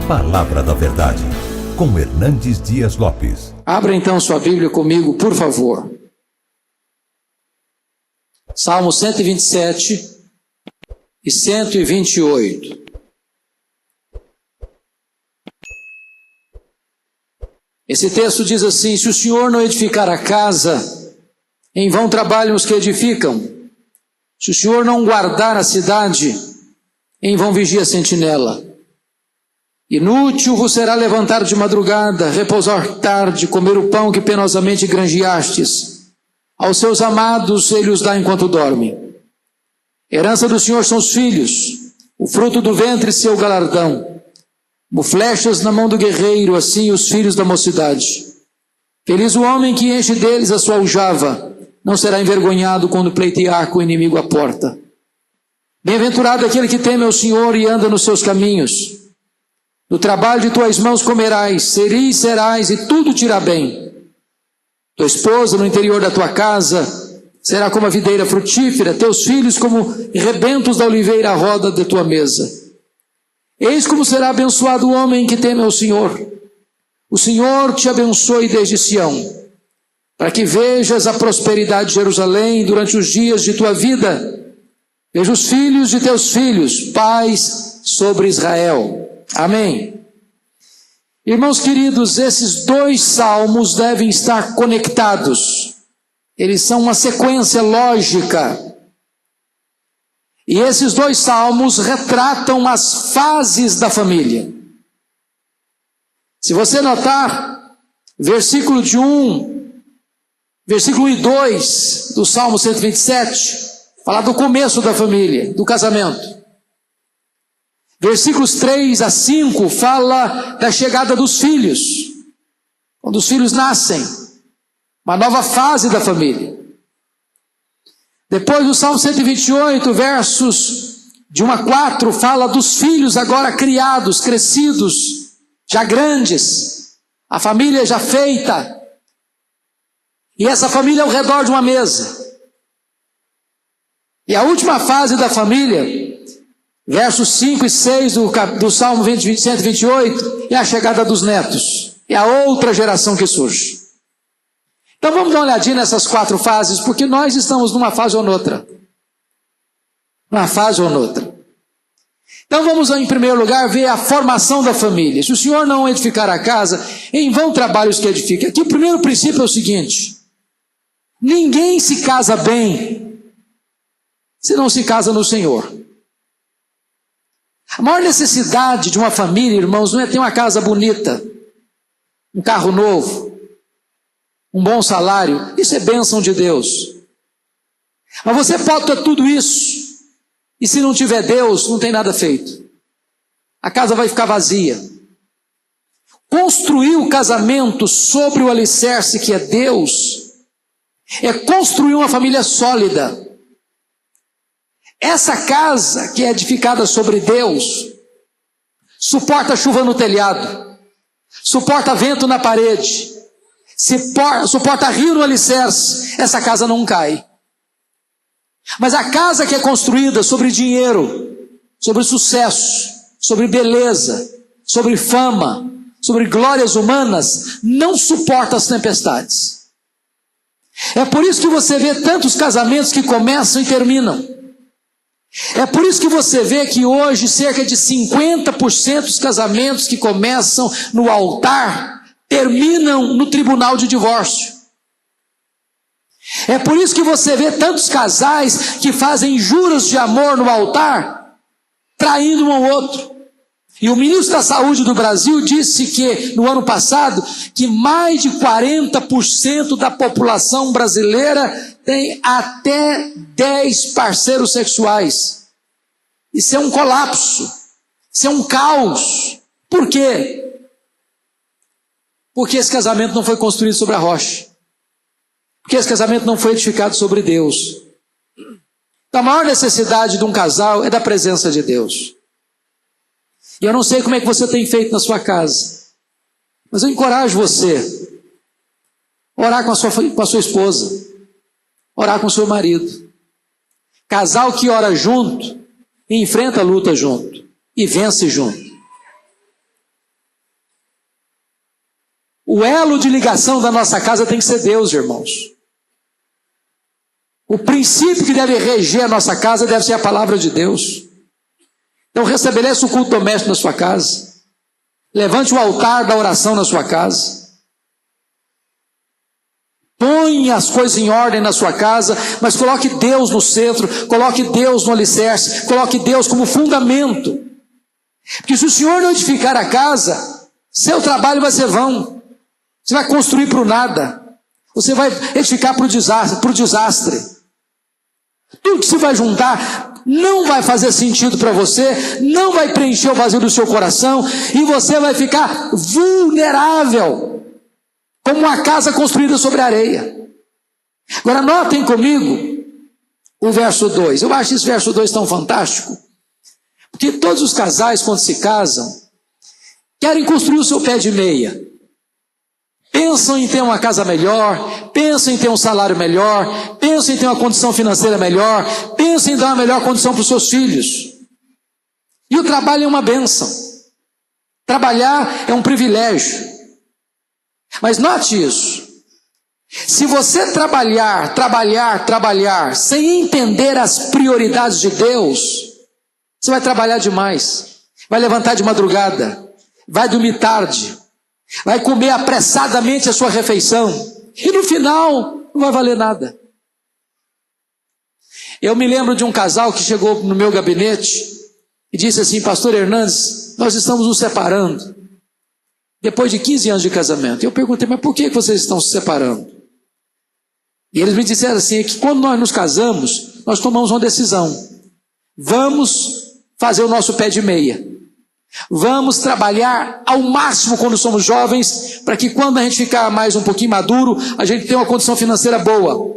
Palavra da Verdade, com Hernandes Dias Lopes. Abra então sua Bíblia comigo, por favor. Salmo 127 e 128. Esse texto diz assim: se o Senhor não edificar a casa, em vão trabalham os que edificam. Se o Senhor não guardar a cidade, em vão vigia a sentinela. Inútil vos será levantar de madrugada, repousar tarde, comer o pão que penosamente granjeastes. Aos seus amados ele os dá enquanto dormem. Herança do Senhor são os filhos, o fruto do ventre seu galardão. Como flechas na mão do guerreiro, assim os filhos da mocidade. Feliz o homem que enche deles a sua aljava, não será envergonhado quando pleitear com o inimigo à porta. Bem-aventurado aquele que teme ao Senhor e anda nos seus caminhos. Do trabalho de tuas mãos comerás, feliz serás e tudo te irá bem. Tua esposa no interior da tua casa será como a videira frutífera, teus filhos como rebentos da oliveira à roda de tua mesa. Eis como será abençoado o homem que teme ao Senhor. O Senhor te abençoe desde Sião, para que vejas a prosperidade de Jerusalém durante os dias de tua vida. Veja os filhos de teus filhos, paz sobre Israel. Amém. Irmãos queridos, esses dois salmos devem estar conectados. Eles são uma sequência lógica. E esses dois salmos retratam as fases da família. Se você notar, versículo 1 e 2 do Salmo 127, fala do começo da família, do casamento. Versículos 3 a 5 fala da chegada dos filhos, quando os filhos nascem, uma nova fase da família. Depois do Salmo 128, versos de 1 a 4, fala dos filhos agora criados, crescidos, já grandes, a família já feita, e essa família ao redor de uma mesa. E a última fase da família, versos 5 e 6 do Salmo 128, é a chegada dos netos. É a outra geração que surge. Então vamos dar uma olhadinha nessas 4 fases, porque nós estamos numa fase ou noutra. Numa fase ou noutra. Então vamos, em primeiro lugar, ver a formação da família. Se o Senhor não edificar a casa, em vão trabalham os que edificam. Aqui o primeiro princípio é o seguinte: ninguém se casa bem se não se casa no Senhor. A maior necessidade de uma família, irmãos, não é ter uma casa bonita, um carro novo, um bom salário. Isso é bênção de Deus. Mas você pode ter tudo isso, e se não tiver Deus, não tem nada feito. A casa vai ficar vazia. Construir o casamento sobre o alicerce que é Deus, é construir uma família sólida. Essa casa que é edificada sobre Deus, suporta chuva no telhado, suporta vento na parede, suporta rio no alicerce. Essa casa não cai. Mas a casa que é construída sobre dinheiro, sobre sucesso, sobre beleza, sobre fama, sobre glórias humanas, não suporta as tempestades. É por isso que você vê tantos casamentos que começam e terminam. É por isso que você vê que hoje cerca de 50% dos casamentos que começam no altar terminam no tribunal de divórcio. É por isso que você vê tantos casais que fazem juras de amor no altar, traindo um ao outro. E o ministro da Saúde do Brasil disse que, no ano passado, que mais de 40% da população brasileira tem até 10 parceiros sexuais. Isso é um colapso. Isso é um caos. Por quê? Porque esse casamento não foi construído sobre a rocha. Porque esse casamento não foi edificado sobre Deus. Então, a maior necessidade de um casal é da presença de Deus. E eu não sei como é que você tem feito na sua casa, mas eu encorajo você a orar com a sua esposa, orar com o seu marido. Casal que ora junto, enfrenta a luta junto e vence junto. O elo de ligação da nossa casa tem que ser Deus, irmãos. O princípio que deve reger a nossa casa deve ser a palavra de Deus. Então restabeleça o culto doméstico na sua casa. Levante o altar da oração na sua casa. Põe as coisas em ordem na sua casa, mas coloque Deus no centro, coloque Deus no alicerce, coloque Deus como fundamento. Porque se o Senhor não edificar a casa, seu trabalho vai ser vão. Você vai construir para o nada. Você vai edificar para o desastre. Tudo que você vai juntar não vai fazer sentido para você, não vai preencher o vazio do seu coração, e você vai ficar vulnerável, como uma casa construída sobre areia. Agora notem comigo o verso 2. Eu acho esse verso 2 tão fantástico, porque todos os casais, quando se casam, querem construir o seu pé de meia. Pensam em ter uma casa melhor, pensam em ter um salário melhor, pensam em ter uma condição financeira melhor, pensam em dar uma melhor condição para os seus filhos. E o trabalho é uma bênção. Trabalhar é um privilégio. Mas note isso. Se você trabalhar, sem entender as prioridades de Deus, você vai trabalhar demais, vai levantar de madrugada, vai dormir tarde, vai comer apressadamente a sua refeição, e no final não vai valer nada. Eu me lembro de um casal que chegou no meu gabinete e disse assim: Pastor Hernandes, nós estamos nos separando depois de 15 anos de casamento. Eu perguntei: mas por que vocês estão se separando? E eles me disseram assim: é que quando nós nos casamos, nós tomamos uma decisão. Vamos fazer o nosso pé de meia. Vamos trabalhar ao máximo quando somos jovens, para que quando a gente ficar mais um pouquinho maduro, a gente tenha uma condição financeira boa,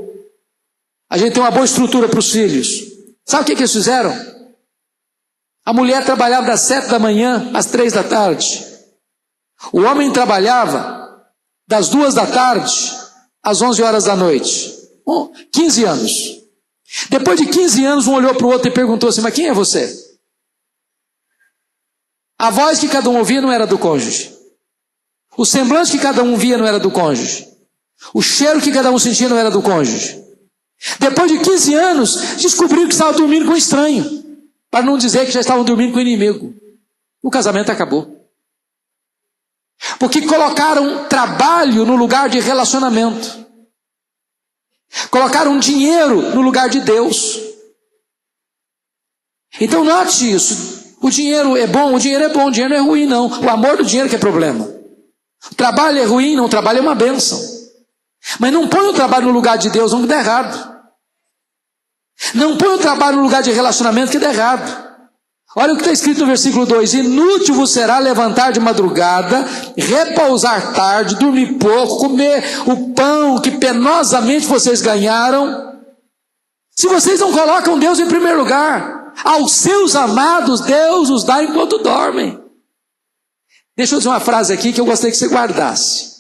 a gente tenha uma boa estrutura para os filhos. Sabe o que eles fizeram? A mulher trabalhava das 7 da manhã às 3 da tarde. O homem trabalhava das 2 da tarde às 11 horas da noite. 15 anos. Depois de 15 anos, um olhou para o outro e perguntou assim: mas quem é você? A voz que cada um ouvia não era do cônjuge. O semblante que cada um via não era do cônjuge. O cheiro que cada um sentia não era do cônjuge. Depois de 15 anos, descobriram que estavam dormindo com um estranho, para não dizer que já estavam dormindo com o inimigo. O casamento acabou. Porque colocaram trabalho no lugar de relacionamento. Colocaram dinheiro no lugar de Deus. Então note isso. O dinheiro é bom, o dinheiro não é ruim não. O amor do dinheiro que é problema. O trabalho é ruim, não, o trabalho é uma bênção. Mas não põe o trabalho no lugar de Deus, não, que dá errado. Não põe o trabalho no lugar de relacionamento, que dá errado. Olha o que está escrito no versículo 2: inútil vos será levantar de madrugada, repousar tarde, dormir pouco, comer o pão que penosamente vocês ganharam, se vocês não colocam Deus em primeiro lugar. Aos seus amados Deus os dá enquanto dormem. Deixa eu dizer uma frase aqui que eu gostaria que você guardasse.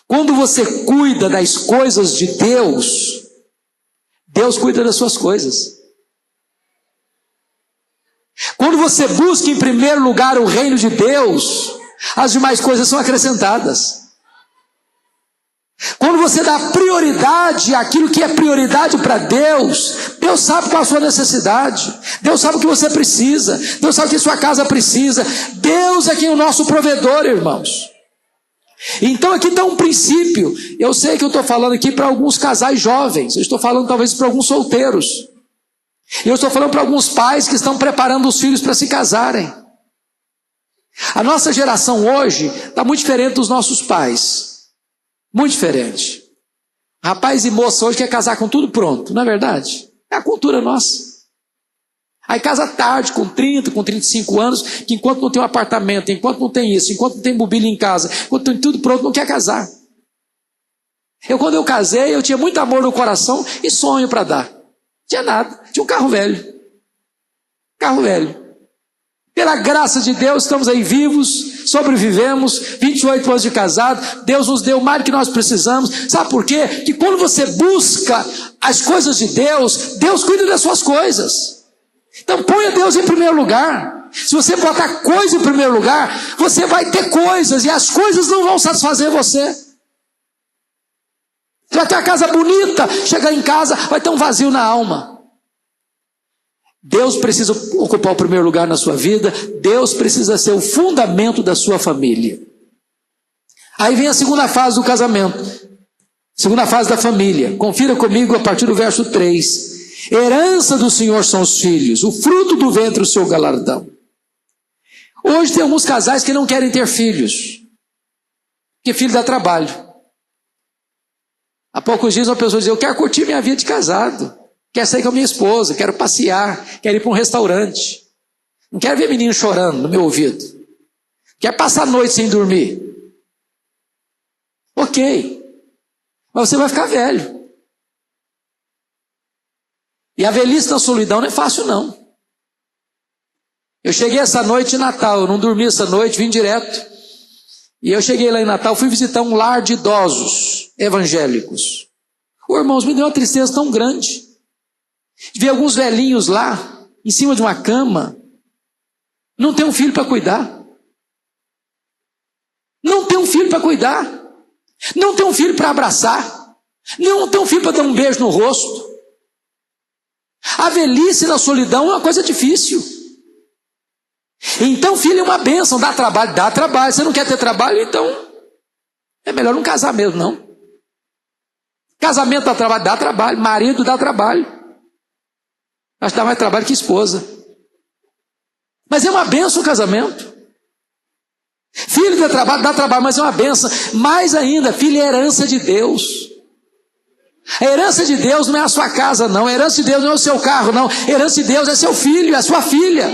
Quando você cuida das coisas de Deus, Deus cuida das suas coisas. Quando você busca em primeiro lugar o reino de Deus, as demais coisas são acrescentadas. Quando você dá prioridade àquilo que é prioridade para Deus, Deus sabe qual a sua necessidade, Deus sabe o que você precisa, Deus sabe o que a sua casa precisa. Deus é quem é o nosso provedor, irmãos. Então aqui está um princípio. Eu sei que eu estou falando aqui para alguns casais jovens, eu estou falando talvez para alguns solteiros, eu estou falando para alguns pais que estão preparando os filhos para se casarem. A nossa geração hoje está muito diferente dos nossos pais. Muito diferente. Rapaz e moça hoje quer casar com tudo pronto, não é verdade? É a cultura nossa. Aí casa tarde, com 30, com 35 anos, que enquanto não tem um apartamento, enquanto não tem isso, enquanto não tem mobília em casa, enquanto tem tudo pronto, não quer casar. Quando eu casei, eu tinha muito amor no coração e sonho para dar. Não tinha nada, tinha um carro velho. Carro velho. Pela graça de Deus, estamos aí vivos, sobrevivemos, 28 anos de casado, Deus nos deu mais do que nós precisamos. Sabe por quê? Que quando você busca as coisas de Deus, Deus cuida das suas coisas. Então ponha Deus em primeiro lugar. Se você botar coisa em primeiro lugar, você vai ter coisas, e as coisas não vão satisfazer você. Você vai ter uma casa bonita, chegar em casa, vai ter um vazio na alma. Deus precisa ocupar o primeiro lugar na sua vida, Deus precisa ser o fundamento da sua família. Aí vem a segunda fase do casamento, segunda fase da família. Confira comigo a partir do verso 3. Herança do Senhor são os filhos, o fruto do ventre o seu galardão. Hoje tem alguns casais que não querem ter filhos, porque filho dá trabalho. Há poucos dias uma pessoa dizia: eu quero curtir minha vida de casado, quero sair com a minha esposa, quero passear, quero ir para um restaurante, não quero ver menino chorando no meu ouvido, quero passar a noite sem dormir. Ok, mas você vai ficar velho. E a velhice na solidão não é fácil, não. Eu cheguei essa noite em Natal, eu não dormi essa noite, vim direto. E eu cheguei lá em Natal, fui visitar um lar de idosos evangélicos. Irmãos, me deu uma tristeza tão grande. Vi alguns velhinhos lá, em cima de uma cama, não tem um filho para cuidar. Não tem um filho para cuidar. Não tem um filho para abraçar. Não tem um filho para dar um beijo no rosto. A velhice na solidão é uma coisa difícil. Então filho é uma bênção, dá trabalho, dá trabalho. Você não quer ter trabalho, então é melhor não casar mesmo, não. Casamento dá trabalho, marido dá trabalho. Acho que dá mais trabalho que esposa. Mas é uma bênção o casamento. Filho dá trabalho, mas é uma bênção. Mais ainda, filho é herança de Deus. A herança de Deus não é a sua casa, não. A herança de Deus não é o seu carro, não. A herança de Deus é seu filho, é a sua filha.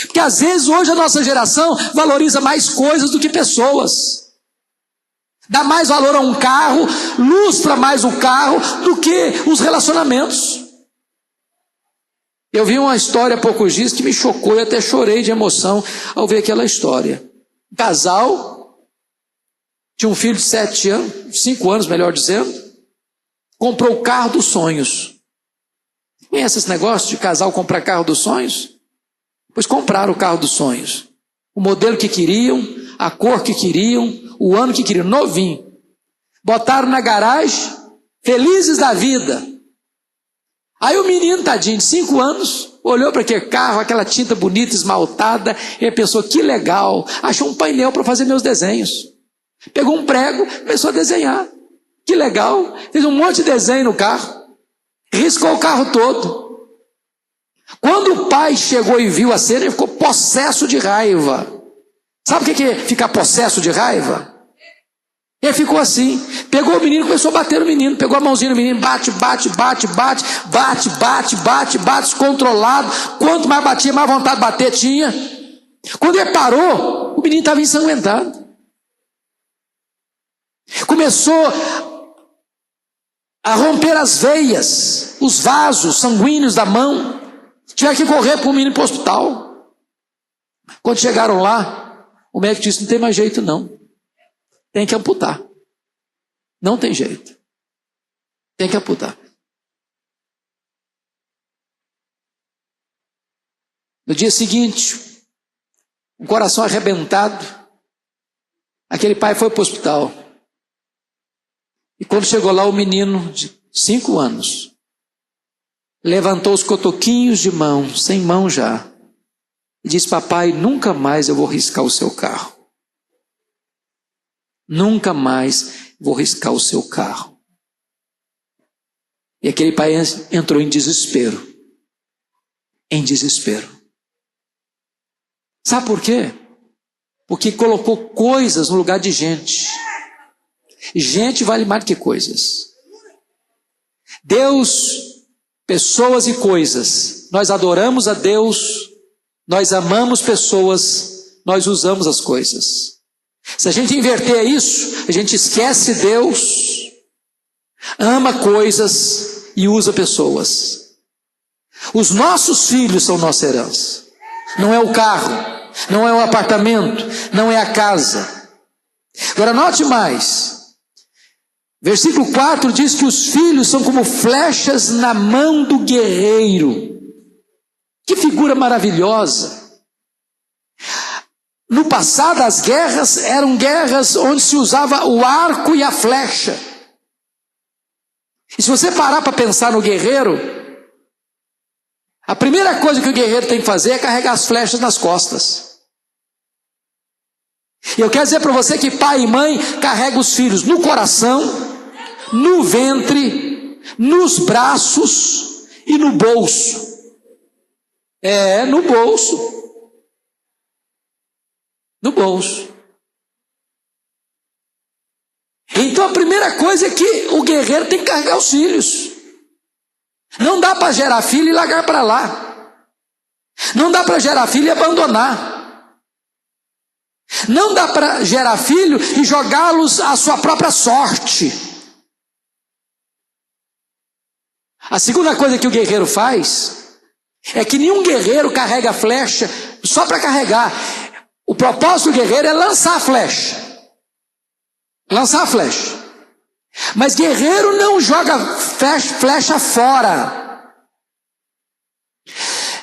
Porque às vezes hoje a nossa geração valoriza mais coisas do que pessoas. Dá mais valor a um carro, lustra mais o carro do que os relacionamentos. Eu vi uma história há poucos dias que me chocou e até chorei de emoção ao ver aquela história. Um casal tinha um filho de 7 anos, 5 anos melhor dizendo, comprou o carro dos sonhos. Conhece esse negócio de casal comprar carro dos sonhos? Pois compraram o carro dos sonhos. O modelo que queriam, a cor que queriam, o ano que queriam, novinho. Botaram na garagem, felizes da vida. Aí o menino, tadinho, de 5 anos, olhou para aquele carro, aquela tinta bonita, esmaltada, e pensou: que legal, achou um painel para fazer meus desenhos. Pegou um prego, começou a desenhar. Que legal, fez um monte de desenho no carro, riscou o carro todo. Quando o pai chegou e viu a cena, ele ficou possesso de raiva. Sabe o que é ficar possesso de raiva? Ele ficou assim, pegou o menino e começou a bater no menino, pegou a mãozinha do menino, bate, descontrolado. Quanto mais batia, mais vontade de bater tinha. Quando ele parou, o menino estava ensanguentado. Começou a romper as veias, os vasos sanguíneos da mão. Tiveram que correr para o menino para o hospital. Quando chegaram lá, o médico disse: não tem mais jeito não. Tem que amputar. Não tem jeito. Tem que amputar. No dia seguinte, o coração arrebentado, aquele pai foi para o hospital. E quando chegou lá, o menino de 5 anos levantou os cotoquinhos de mão, sem mão já, e disse: papai, nunca mais eu vou riscar o seu carro. Nunca mais vou riscar o seu carro. E aquele pai entrou em desespero. Em desespero. Sabe por quê? Porque colocou coisas no lugar de gente. Gente vale mais do que coisas. Deus, pessoas e coisas. Nós adoramos a Deus, nós amamos pessoas, nós usamos as coisas. Se a gente inverter isso, a gente esquece Deus, ama coisas e usa pessoas. Os nossos filhos são nossa herança. Não é o carro, não é o apartamento, não é a casa. Agora note mais. Versículo 4 diz que os filhos são como flechas na mão do guerreiro. Que figura maravilhosa. No passado, as guerras eram guerras onde se usava o arco e a flecha. E se você parar para pensar no guerreiro, a primeira coisa que o guerreiro tem que fazer é carregar as flechas nas costas. E eu quero dizer para você que pai e mãe carregam os filhos no coração, no ventre, nos braços e no bolso. No bolso. No bolso. Então a primeira coisa é que o guerreiro tem que carregar os filhos. Não dá para gerar filho e largar para lá. Não dá para gerar filho e abandonar. Não dá para gerar filho e jogá-los à sua própria sorte. A segunda coisa que o guerreiro faz é que nenhum guerreiro carrega a flecha só para carregar. O propósito do guerreiro é lançar a flecha. Lançar a flecha. Mas guerreiro não joga flecha fora.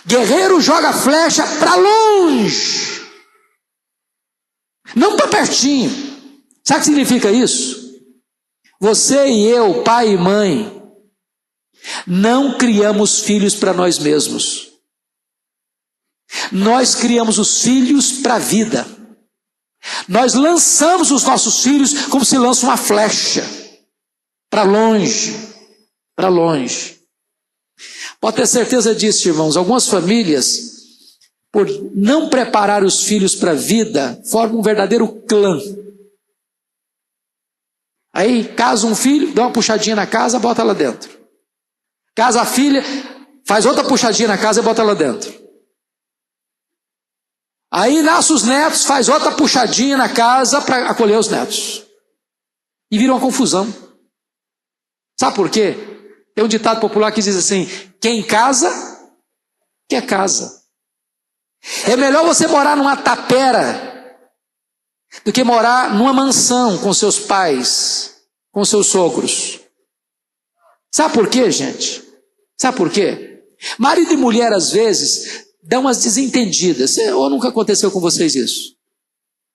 Guerreiro joga flecha para longe. Não para pertinho. Sabe o que significa isso? Você e eu, pai e mãe, não criamos filhos para nós mesmos. Nós criamos os filhos para a vida. Nós lançamos os nossos filhos como se lança uma flecha. Para longe. Para longe. Pode ter certeza disso, irmãos. Algumas famílias, por não preparar os filhos para a vida, formam um verdadeiro clã. Aí casa um filho, dá uma puxadinha na casa, bota lá dentro. Casa a filha, faz outra puxadinha na casa e bota lá dentro. Aí nasce os netos, faz outra puxadinha na casa para acolher os netos. E vira uma confusão. Sabe por quê? Tem um ditado popular que diz assim: quem casa, quer casa. É melhor você morar numa tapera do que morar numa mansão com seus pais, com seus sogros. Sabe por quê, gente? Sabe por quê? Marido e mulher, às vezes, dão umas desentendidas. Ou nunca aconteceu com vocês isso?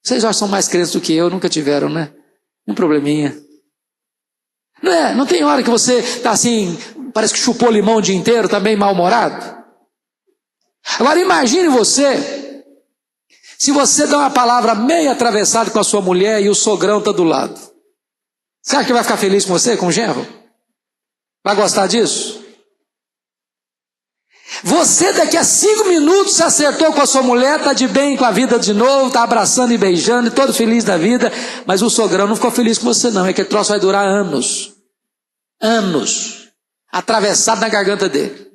Vocês já são mais crentes do que eu, nunca tiveram, né? Um probleminha. Não é? Não tem hora que você está assim, parece que chupou limão o dia inteiro, está bem mal-humorado? Agora imagine você, se você dá uma palavra meio atravessada com a sua mulher e o sogrão está do lado. Você acha que vai ficar feliz com você, com o genro? Vai gostar disso? Você daqui a 5 minutos se acertou com a sua mulher, está de bem com a vida de novo, está abraçando e beijando, e todo feliz da vida, mas o sogrão não ficou feliz com você não, é que aquele troço vai durar anos. Anos. Atravessado na garganta dele.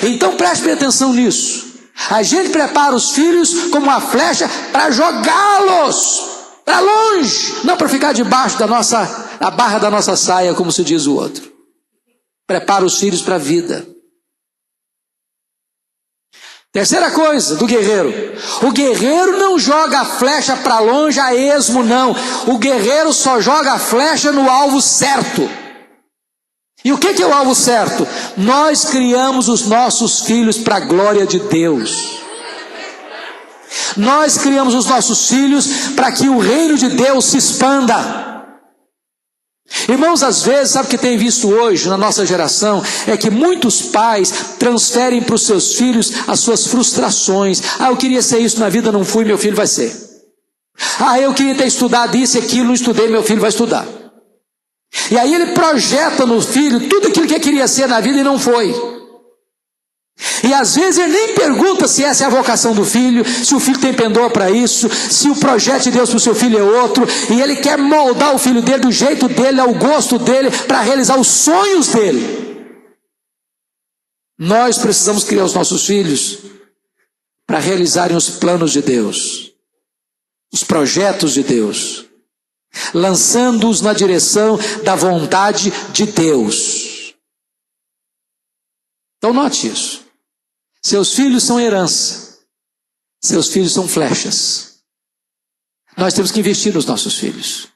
Então preste bem atenção nisso. A gente prepara os filhos como uma flecha para jogá-los para longe, não para ficar debaixo da barra da nossa saia, como se diz o outro. Prepara os filhos para a vida. Terceira coisa do guerreiro: o guerreiro não joga a flecha para longe a esmo, não. O guerreiro só joga a flecha no alvo certo. E o que é o alvo certo? Nós criamos os nossos filhos para a glória de Deus. Nós criamos os nossos filhos para que o reino de Deus se expanda. Irmãos, às vezes, sabe o que tem visto hoje na nossa geração? É que muitos pais transferem para os seus filhos as suas frustrações. Eu queria ser isso na vida, não fui, meu filho vai ser. Eu queria ter estudado isso e aquilo, não estudei, meu filho vai estudar. E aí ele projeta no filho tudo aquilo que ele queria ser na vida e não foi. E às vezes ele nem pergunta se essa é a vocação do filho, se o filho tem pendor para isso, se o projeto de Deus para o seu filho é outro, e ele quer moldar o filho dele do jeito dele, ao gosto dele, para realizar os sonhos dele. Nós precisamos criar os nossos filhos para realizarem os planos de Deus, os projetos de Deus, lançando-os na direção da vontade de Deus. Então note isso. Seus filhos são herança. Seus filhos são flechas. Nós temos que investir nos nossos filhos.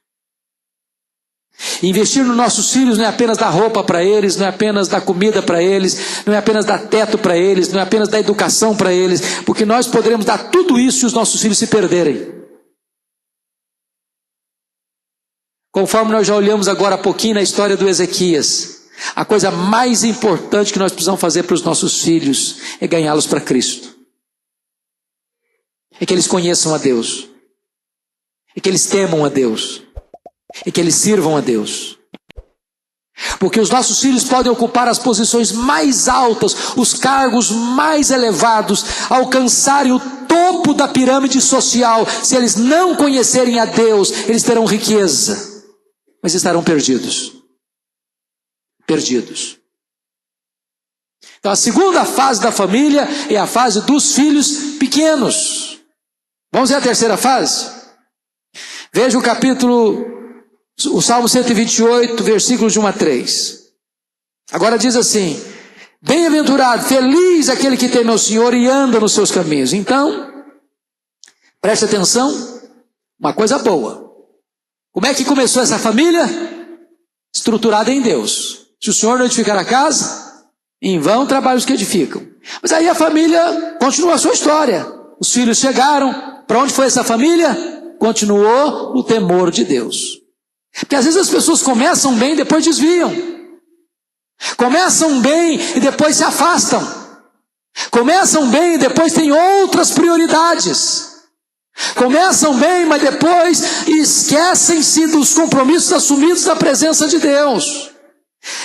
Investir nos nossos filhos não é apenas dar roupa para eles, não é apenas dar comida para eles, não é apenas dar teto para eles, não é apenas dar educação para eles, porque nós poderemos dar tudo isso se os nossos filhos se perderem. Conforme nós já olhamos agora há pouquinho na história do Ezequias, a coisa mais importante que nós precisamos fazer para os nossos filhos é ganhá-los para Cristo. É que eles conheçam a Deus, é que eles temam a Deus, é que eles sirvam a Deus. Porque os nossos filhos podem ocupar as posições mais altas, os cargos mais elevados, alcançarem o topo da pirâmide social. Se eles não conhecerem a Deus, eles terão riqueza, mas estarão perdidos. Perdidos. Então a segunda fase da família é a fase dos filhos pequenos. Vamos ver a terceira fase? Veja o Salmo 128, versículos de 1 a 3. Agora diz assim: bem-aventurado, feliz aquele que teme ao Senhor e anda nos seus caminhos. Então, preste atenção, uma coisa boa. Como é que começou essa família? Estruturada em Deus. Se o Senhor não edificar a casa, em vão trabalham os que edificam. Mas aí a família continua a sua história. Os filhos chegaram. Para onde foi essa família? Continuou no temor de Deus. Porque às vezes as pessoas começam bem e depois desviam. Começam bem e depois se afastam. Começam bem e depois têm outras prioridades. Começam bem, mas depois esquecem-se dos compromissos assumidos da presença de Deus.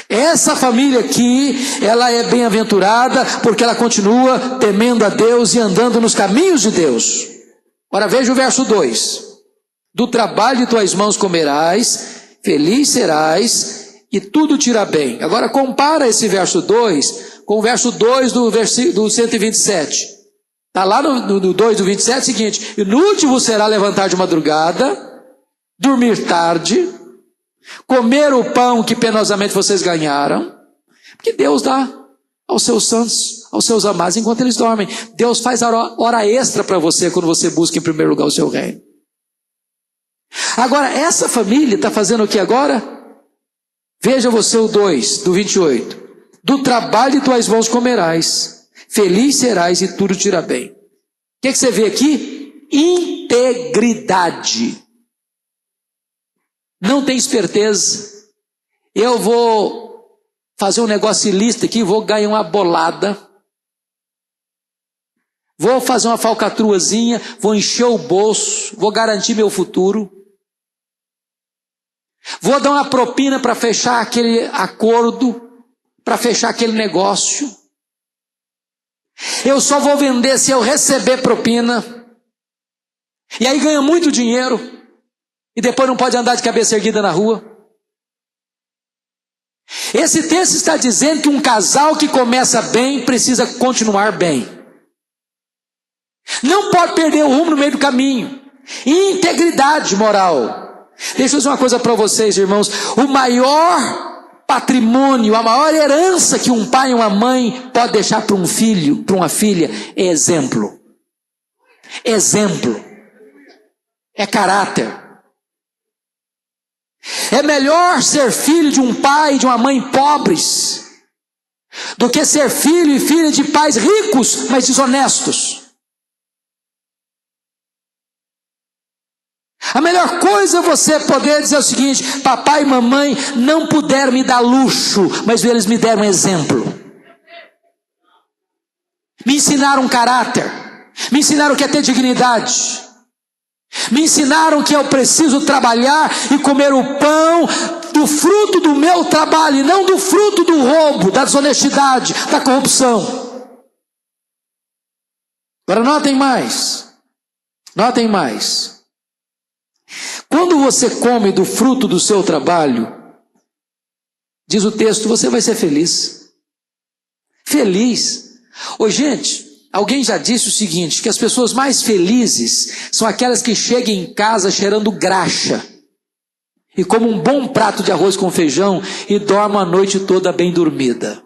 Essa família aqui, ela é bem-aventurada porque ela continua temendo a Deus e andando nos caminhos de Deus. Agora veja o verso 2. Do trabalho de tuas mãos comerás, feliz serás, e tudo te irá bem. Agora compara esse verso 2 com o verso 2 do 127. Está lá no 2 do 27, seguinte: e no último será levantar de madrugada, dormir tarde, comer o pão que penosamente vocês ganharam, porque Deus dá aos seus santos, aos seus amados, enquanto eles dormem. Deus faz hora extra para você quando você busca em primeiro lugar o seu reino. Agora, essa família está fazendo o que agora? Veja você o 2, do 28. Do trabalho de tuas mãos comerás, feliz serás e tudo te irá bem. O que você vê aqui? Integridade. Não tem esperteza. Eu vou fazer um negócio ilícito aqui, vou ganhar uma bolada. Vou fazer uma falcatruazinha, vou encher o bolso, vou garantir meu futuro. Vou dar uma propina para fechar aquele acordo, para fechar aquele negócio. Eu só vou vender se eu receber propina. E aí ganha muito dinheiro. E depois não pode andar de cabeça erguida na rua. Esse texto está dizendo que um casal que começa bem precisa continuar bem. Não pode perder o rumo no meio do caminho. Integridade moral. Deixa eu dizer uma coisa para vocês, irmãos. O maior patrimônio, a maior herança que um pai e uma mãe pode deixar para um filho, para uma filha, é exemplo. Exemplo. É caráter. É melhor ser filho de um pai e de uma mãe pobres do que ser filho e filha de pais ricos, mas desonestos. A melhor coisa é você poder dizer o seguinte: papai e mamãe não puderam me dar luxo, mas eles me deram um exemplo. Me ensinaram caráter, me ensinaram que é ter dignidade, me ensinaram que eu preciso trabalhar e comer o pão do fruto do meu trabalho, e não do fruto do roubo, da desonestidade, da corrupção. Agora notem mais. Notem mais. Quando você come do fruto do seu trabalho, diz o texto, você vai ser feliz. Feliz. Ô gente, alguém já disse o seguinte, que as pessoas mais felizes são aquelas que chegam em casa cheirando graxa e comem um bom prato de arroz com feijão e dormem a noite toda bem dormida.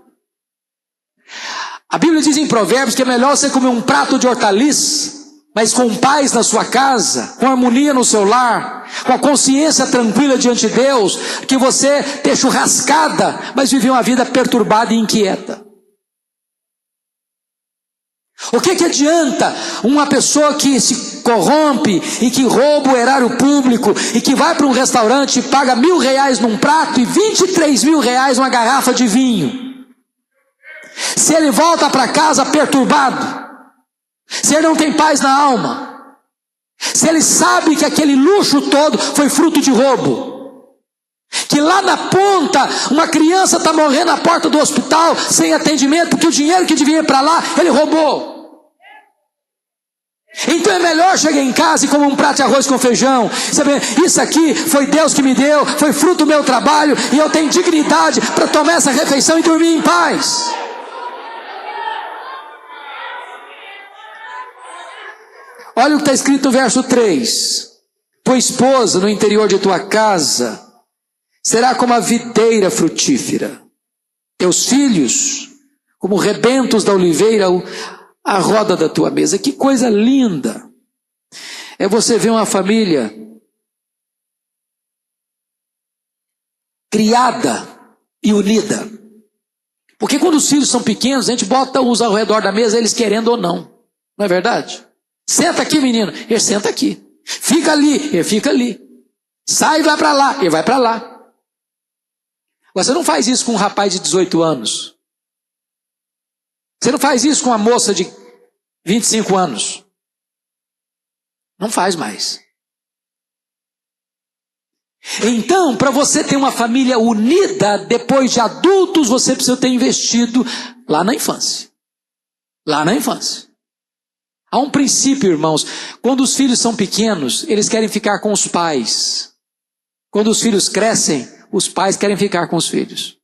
A Bíblia diz em Provérbios que é melhor você comer um prato de hortaliças mas com paz na sua casa, com harmonia no seu lar, com a consciência tranquila diante de Deus, que você ter churrascada, mas viver uma vida perturbada e inquieta. O que adianta uma pessoa que se corrompe e que rouba o erário público e que vai para um restaurante e paga R$1.000 num prato e R$23.000 uma garrafa de vinho? Se ele volta para casa perturbado, se ele não tem paz na alma, se ele sabe que aquele luxo todo foi fruto de roubo, que lá na ponta uma criança está morrendo na porta do hospital sem atendimento porque o dinheiro que devia ir para lá ele roubou. Então é melhor chegar em casa e comer um prato de arroz com feijão, saber, isso aqui foi Deus que me deu, foi fruto do meu trabalho e eu tenho dignidade para tomar essa refeição e dormir em paz. Olha o que está escrito no verso 3: tua esposa no interior de tua casa será como a videira frutífera, teus filhos como rebentos da oliveira à roda da tua mesa. Que coisa linda é você ver uma família criada e unida. Porque quando os filhos são pequenos, a gente bota-os ao redor da mesa, eles querendo ou não. Não é verdade? Senta aqui, menino. Ele senta aqui. Fica ali. Ele fica ali. Sai e vai para lá. Ele vai para lá. Agora, você não faz isso com um rapaz de 18 anos. Você não faz isso com uma moça de 25 anos. Não faz mais. Então, para você ter uma família unida, depois de adultos, você precisa ter investido lá na infância. Lá na infância. Há um princípio, irmãos. Quando os filhos são pequenos, eles querem ficar com os pais. Quando os filhos crescem, os pais querem ficar com os filhos.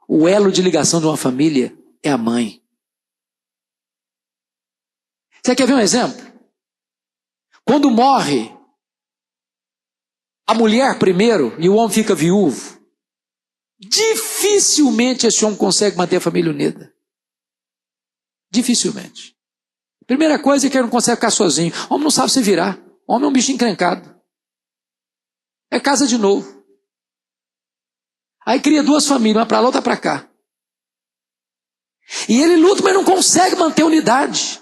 O elo de ligação de uma família é a mãe. Você quer ver um exemplo? Quando morre a mulher primeiro e o homem fica viúvo, dificilmente esse homem consegue manter a família unida. Dificilmente. Primeira coisa é que ele não consegue ficar sozinho. O homem não sabe se virar. O homem é um bicho encrencado. É casa de novo. Aí cria duas famílias, uma para lá, outra para cá. E ele luta, mas não consegue manter a unidade.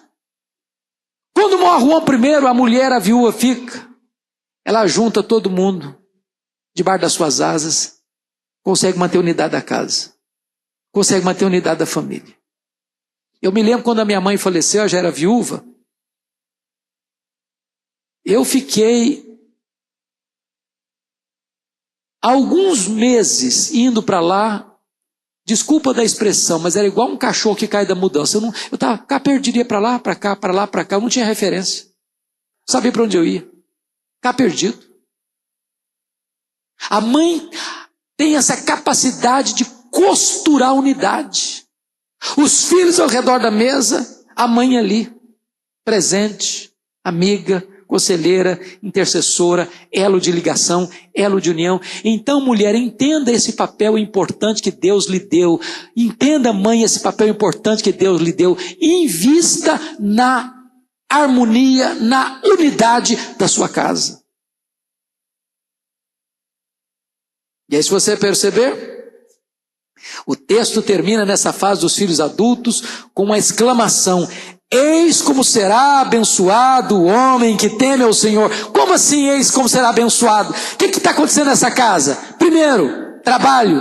Quando morre o homem primeiro, a mulher, a viúva fica. Ela junta todo mundo debaixo das suas asas. Consegue manter a unidade da casa. Consegue manter a unidade da família. Eu me lembro quando a minha mãe faleceu, eu já era viúva. Eu fiquei alguns meses indo para lá, desculpa da expressão, mas era igual um cachorro que cai da mudança. Eu estava cá perdido, ia para lá, para cá, para lá, para cá, eu não tinha referência. Não sabia para onde eu ia. Cá perdido. A mãe tem essa capacidade de costurar a unidade. Os filhos ao redor da mesa, a mãe ali, presente, amiga, conselheira, intercessora, elo de ligação, elo de união. Então, mulher, entenda esse papel importante que Deus lhe deu. Entenda, mãe, esse papel importante que Deus lhe deu. Invista na harmonia, na unidade da sua casa. E aí, se você perceber, o texto termina nessa fase dos filhos adultos com uma exclamação: eis como será abençoado o homem que teme ao Senhor. Como assim, eis como será abençoado? O que está acontecendo nessa casa? Primeiro, trabalho,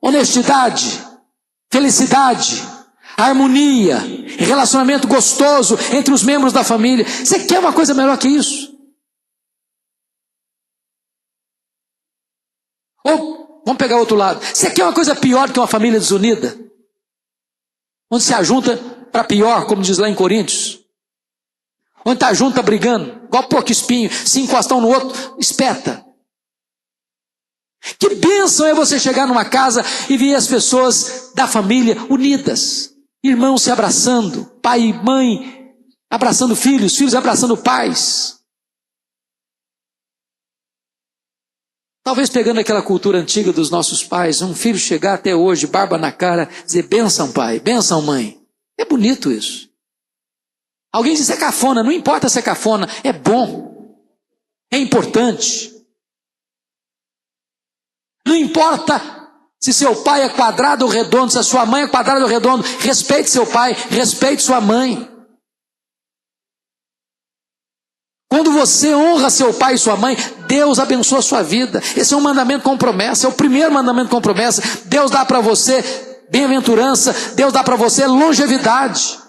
honestidade, felicidade, harmonia, relacionamento gostoso entre os membros da família. Você quer uma coisa melhor que isso? Ou, vamos pegar o outro lado. Você quer uma coisa pior que uma família desunida? Onde se ajunta para pior, como diz lá em Coríntios. Onde está junto, está brigando, igual porco espinho, se encostar um no outro, espeta. Que bênção é você chegar numa casa e ver as pessoas da família unidas. Irmãos se abraçando, pai e mãe abraçando filhos, filhos abraçando pais. Talvez pegando aquela cultura antiga dos nossos pais, um filho chegar até hoje, barba na cara, dizer: bênção pai, bênção mãe. É bonito isso. Alguém diz é cafona, não importa se é cafona, é bom, é importante. Não importa se seu pai é quadrado ou redondo, se a sua mãe é quadrada ou redondo, respeite seu pai, respeite sua mãe. Quando você honra seu pai e sua mãe, Deus abençoa a sua vida. Esse é um mandamento com promessa, é o primeiro mandamento com promessa. Deus dá para você bem-aventurança, Deus dá para você longevidade.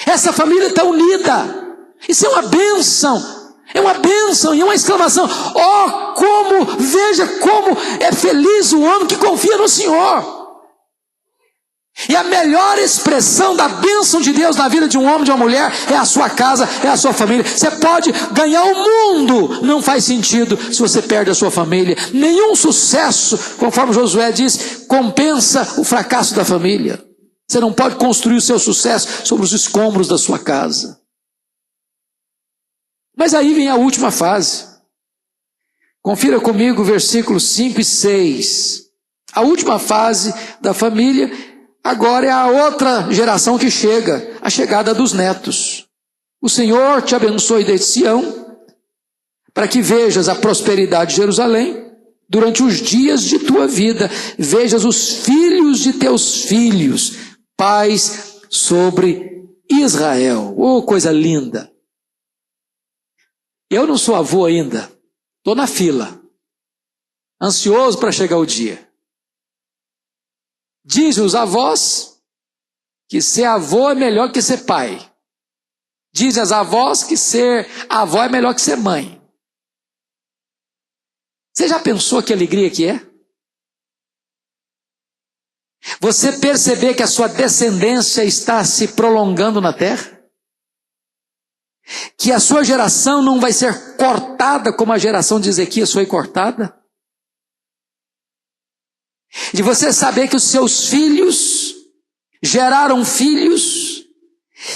Essa família está unida. Isso é uma bênção. É uma bênção e é uma exclamação. Oh, veja como é feliz o homem que confia no Senhor. E a melhor expressão da bênção de Deus na vida de um homem e de uma mulher é a sua casa, é a sua família. Você pode ganhar o mundo, não faz sentido se você perde a sua família. Nenhum sucesso, conforme Josué diz, compensa o fracasso da família. Você não pode construir o seu sucesso sobre os escombros da sua casa. Mas aí vem a última fase. Confira comigo versículos 5 e 6. A última fase da família agora é a outra geração que chega, a chegada dos netos. O Senhor te abençoe desde Sião, para que vejas a prosperidade de Jerusalém durante os dias de tua vida. Vejas os filhos de teus filhos, paz sobre Israel. Oh, coisa linda! Eu não sou avô ainda, estou na fila, ansioso para chegar o dia. Dizem os avós que ser avô é melhor que ser pai. Dizem as avós que ser avó é melhor que ser mãe. Você já pensou que alegria que é? Você perceber que a sua descendência está se prolongando na terra? Que a sua geração não vai ser cortada como a geração de Ezequias foi cortada? De você saber que os seus filhos geraram filhos,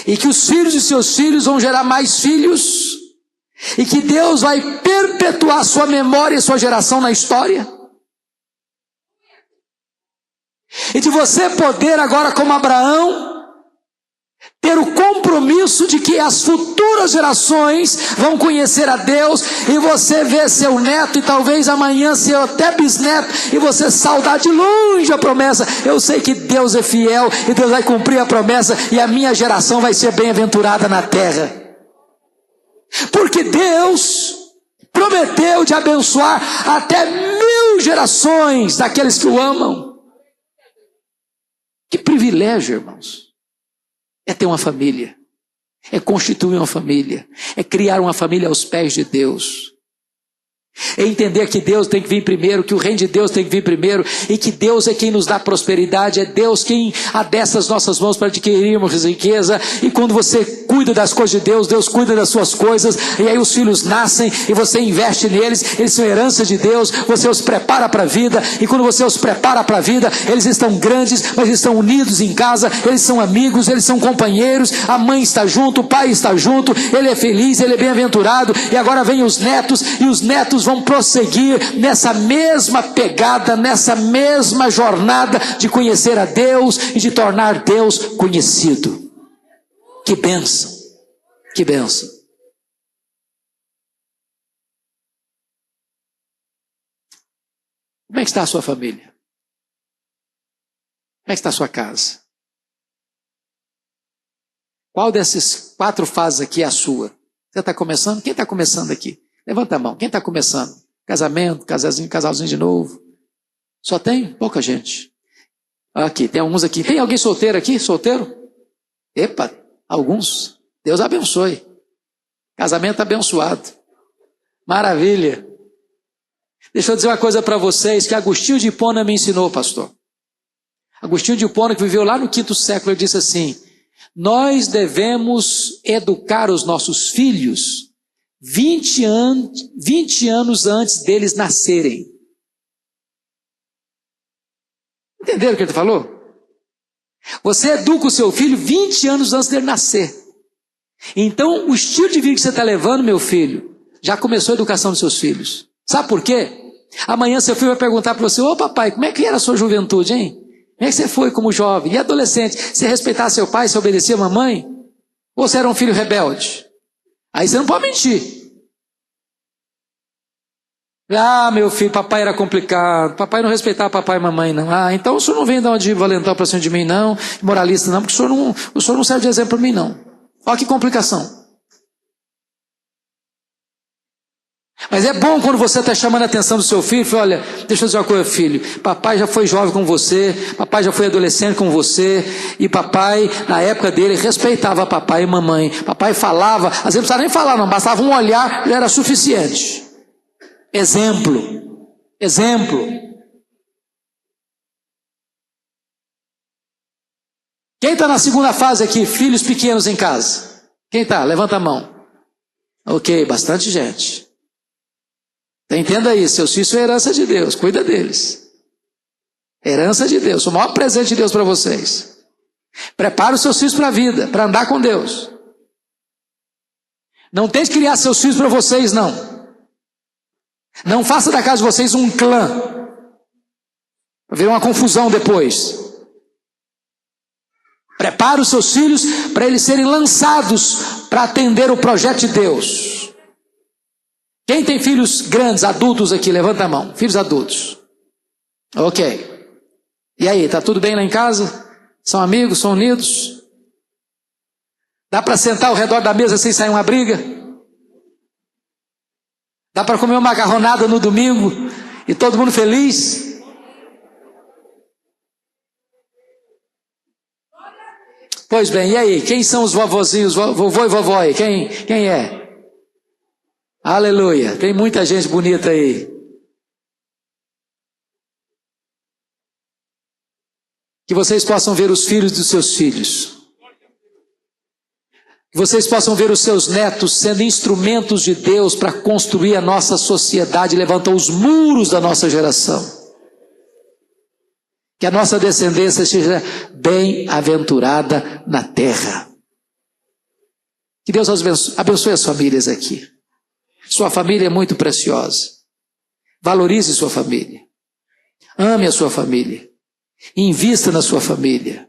e que os filhos de seus filhos vão gerar mais filhos, e que Deus vai perpetuar sua memória e sua geração na história? E de você poder agora, como Abraão, ter o compromisso de que as futuras gerações vão conhecer a Deus, e você ver seu neto, e talvez amanhã seu até bisneto, e você saudar de longe a promessa. Eu sei que Deus é fiel, e Deus vai cumprir a promessa, e a minha geração vai ser bem-aventurada na terra. Porque Deus prometeu de abençoar até 1000 gerações daqueles que o amam. Que privilégio, irmãos! É ter uma família, é constituir uma família, é criar uma família aos pés de Deus. É entender que Deus tem que vir primeiro, que o reino de Deus tem que vir primeiro, e que Deus é quem nos dá prosperidade, é Deus quem adestra as nossas mãos para adquirirmos riqueza. E quando você cuida das coisas de Deus, Deus cuida das suas coisas, e aí os filhos nascem, e você investe neles, eles são herança de Deus, você os prepara para a vida, e quando você os prepara para a vida, eles estão grandes, mas estão unidos em casa, eles são amigos, eles são companheiros, a mãe está junto, o pai está junto, ele é feliz, ele é bem-aventurado, e agora vem os netos, e os netos vão prosseguir nessa mesma pegada, nessa mesma jornada de conhecer a Deus e de tornar Deus conhecido. Que bênção, que bênção. Como é que está a sua família? Como é que está a sua casa? Qual dessas 4 fases aqui é a sua? Você está começando? Quem está começando aqui? Levanta a mão. Quem está começando? Casamento, casalzinho de novo. Só tem? Pouca gente. Aqui, tem alguns aqui. Tem alguém solteiro aqui? Solteiro? Epa, alguns. Deus abençoe. Casamento abençoado. Maravilha. Deixa eu dizer uma coisa para vocês que Agostinho de Hipona me ensinou, pastor. Agostinho de Hipona, que viveu lá no 5º século, ele disse assim: nós devemos educar os nossos filhos 20 anos antes deles nascerem. Entenderam o que ele falou? Você educa o seu filho 20 anos antes dele nascer. Então, o estilo de vida que você está levando, meu filho, já começou a educação dos seus filhos. Sabe por quê? Amanhã seu filho vai perguntar para você: ô papai, como é que era a sua juventude, hein? Como é que você foi como jovem? E adolescente? Você respeitar seu pai, você obedecer a mamãe? Ou você era um filho rebelde? Aí você não pode mentir. Ah, meu filho, papai era complicado, papai não respeitava papai e mamãe, não. Ah, então o senhor não vem dar uma de valentão para cima de mim, não, moralista, não, porque o senhor não serve de exemplo para mim, não. Olha que complicação. Mas é bom quando você está chamando a atenção do seu filho, fala, olha, deixa eu dizer uma coisa, filho, papai já foi jovem com você, papai já foi adolescente com você, e papai, na época dele, respeitava papai e mamãe, papai falava, às vezes não precisava nem falar, não, bastava um olhar, já era suficiente. Exemplo. Quem está na segunda fase aqui, filhos pequenos em casa? Quem está? Levanta a mão. Ok, bastante gente. Entenda isso, seus filhos são herança de Deus, cuida deles. Herança de Deus, o maior presente de Deus para vocês. Prepara os seus filhos para a vida, para andar com Deus. Não tente criar seus filhos para vocês, não. Não faça da casa de vocês um clã. Vai vir uma confusão depois. Prepare os seus filhos para eles serem lançados para atender o projeto de Deus. Quem tem filhos grandes, adultos aqui? Levanta a mão. Filhos adultos. Ok. E aí, tá tudo bem lá em casa? São amigos? São unidos? Dá para sentar ao redor da mesa sem sair uma briga? Dá para comer uma macarronada no domingo e todo mundo feliz? Pois bem, e aí? Quem são os vovozinhos, vovô e vovó aí? Quem é? Aleluia, tem muita gente bonita aí. Que vocês possam ver os filhos dos seus filhos. Que vocês possam ver os seus netos sendo instrumentos de Deus para construir a nossa sociedade, levantar os muros da nossa geração. Que a nossa descendência seja bem-aventurada na terra. Que Deus abençoe as famílias aqui. Sua família é muito preciosa. Valorize sua família. Ame a sua família. Invista na sua família.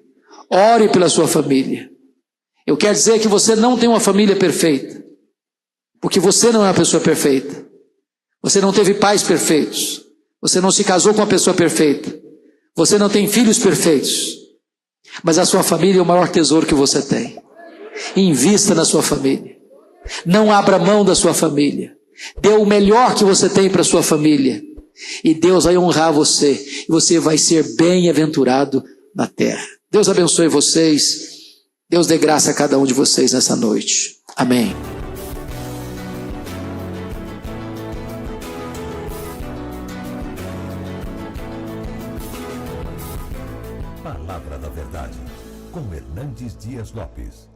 Ore pela sua família. Eu quero dizer que você não tem uma família perfeita. Porque você não é uma pessoa perfeita. Você não teve pais perfeitos. Você não se casou com uma pessoa perfeita. Você não tem filhos perfeitos. Mas a sua família é o maior tesouro que você tem. Invista na sua família. Não abra mão da sua família. Dê o melhor que você tem para a sua família. E Deus vai honrar você. E você vai ser bem-aventurado na terra. Deus abençoe vocês. Deus dê graça a cada um de vocês nessa noite. Amém. Palavra da Verdade, com Hernandes Dias Lopes.